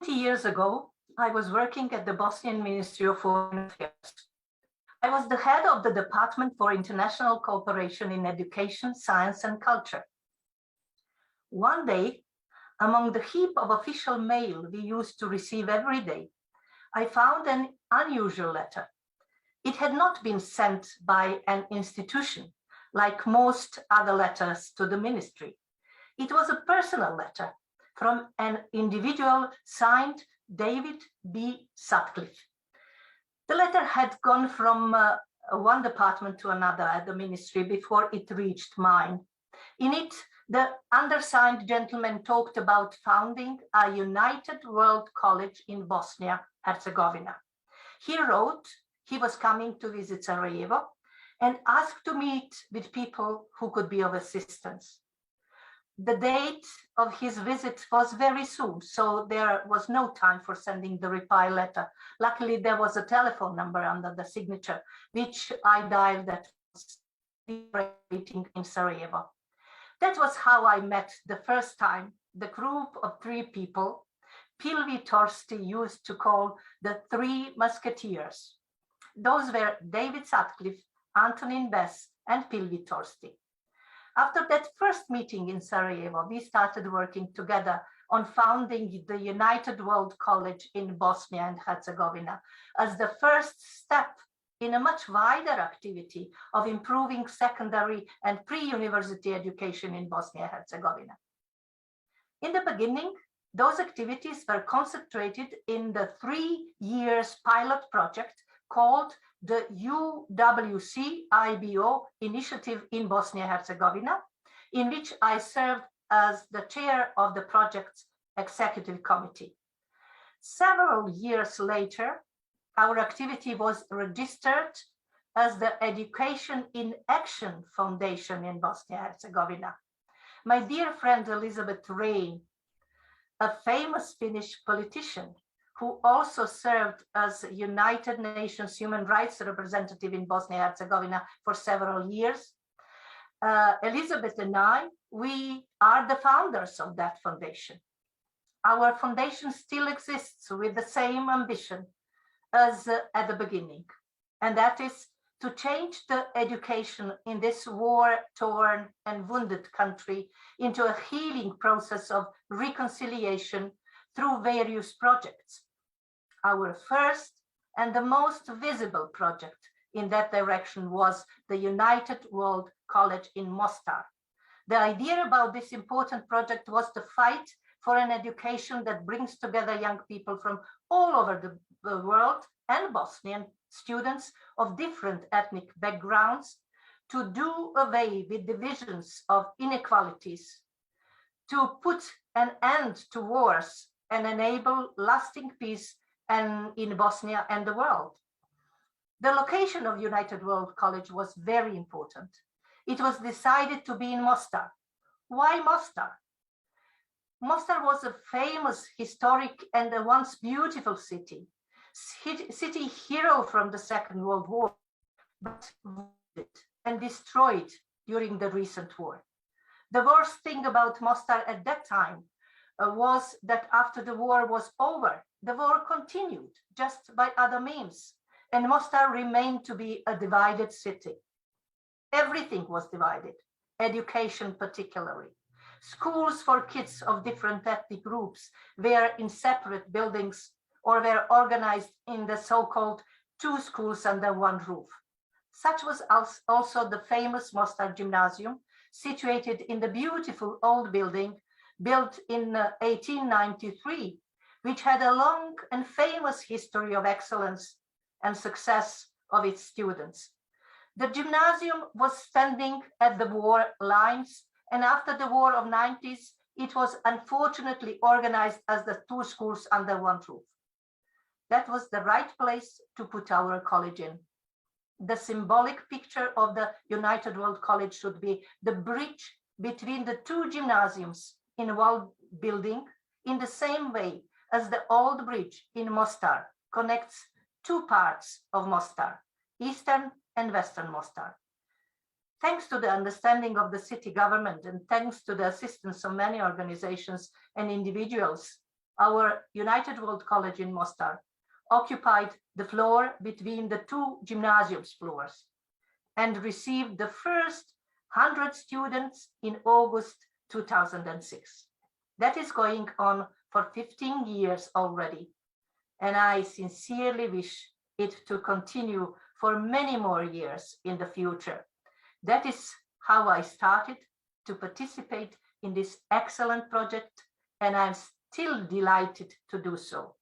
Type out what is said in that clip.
Years ago, I was working at the Bosnian Ministry of Foreign Affairs. I was the head of the Department for International Cooperation in Education, Science and Culture. One day, among the heap of official mail we used to receive every day, I found an unusual letter. It had not been sent by an institution, like most other letters to the ministry. It was a personal letter from an individual signed David B. Sutcliffe. The letter had gone from one department to another at the ministry before it reached mine. In it, the undersigned gentleman talked about founding a United World College in Bosnia-Herzegovina. He wrote he was coming to visit Sarajevo and asked to meet with people who could be of assistance. The date of his visit was very soon, so there was no time for sending the reply letter. Luckily, there was a telephone number under the signature, which I dialed at waiting in Sarajevo. That was how I met the first time the group of three people Pilvi Torsti used to call the Three Musketeers. Those were David Sutcliffe, Antonin Bess, and Pilvi Torsti. After that first meeting in Sarajevo, we started working together on founding the United World College in Bosnia and Herzegovina as the first step in a much wider activity of improving secondary and pre-university education in Bosnia and Herzegovina. In the beginning, those activities were concentrated in the 3 years pilot project called the UWC IBO initiative in Bosnia-Herzegovina, in which I served as the chair of the project's executive committee. Several years later, our activity was registered as the Education in Action Foundation in Bosnia-Herzegovina. My dear friend Elizabeth Rein, a famous Finnish politician, who also served as United Nations Human Rights Representative in Bosnia-Herzegovina for several years. Elizabeth and I, we are the founders of that foundation. Our foundation still exists with the same ambition as at the beginning, and that is to change the education in this war-torn and wounded country into a healing process of reconciliation through various projects. Our first and the most visible project in that direction was the United World College in Mostar. The idea about this important project was to fight for an education that brings together young people from all over the world and Bosnian students of different ethnic backgrounds to do away with divisions of inequalities, to put an end to wars and enable lasting peace in Bosnia and the world. The location of United World College was very important. It was decided to be in Mostar. Why Mostar? Mostar was a famous, historic, and a once beautiful city hero from the Second World War, but wounded and destroyed during the recent war. The worst thing about Mostar at that time was that after the war was over, the war continued just by other means, and Mostar remained to be a divided city. Everything was divided, education particularly. Schools for kids of different ethnic groups were in separate buildings or were organized in the so-called two schools under one roof. Such was also the famous Mostar Gymnasium, situated in the beautiful old building built in 1893, which had a long and famous history of excellence and success of its students. The gymnasium was standing at the war lines, and after the war of 90s, it was unfortunately organized as the two schools under one roof. That was the right place to put our college in. The symbolic picture of the United World College should be the bridge between the two gymnasiums in one building, in the same way as the old bridge in Mostar connects two parts of Mostar, Eastern and Western Mostar. Thanks to the understanding of the city government and thanks to the assistance of many organizations and individuals, our United World College in Mostar occupied the floor between the two gymnasiums floors and received the first 100 students in August 2006. That is going on for 15 years already, and I sincerely wish it to continue for many more years in the future. That is how I started to participate in this excellent project, and I'm still delighted to do so.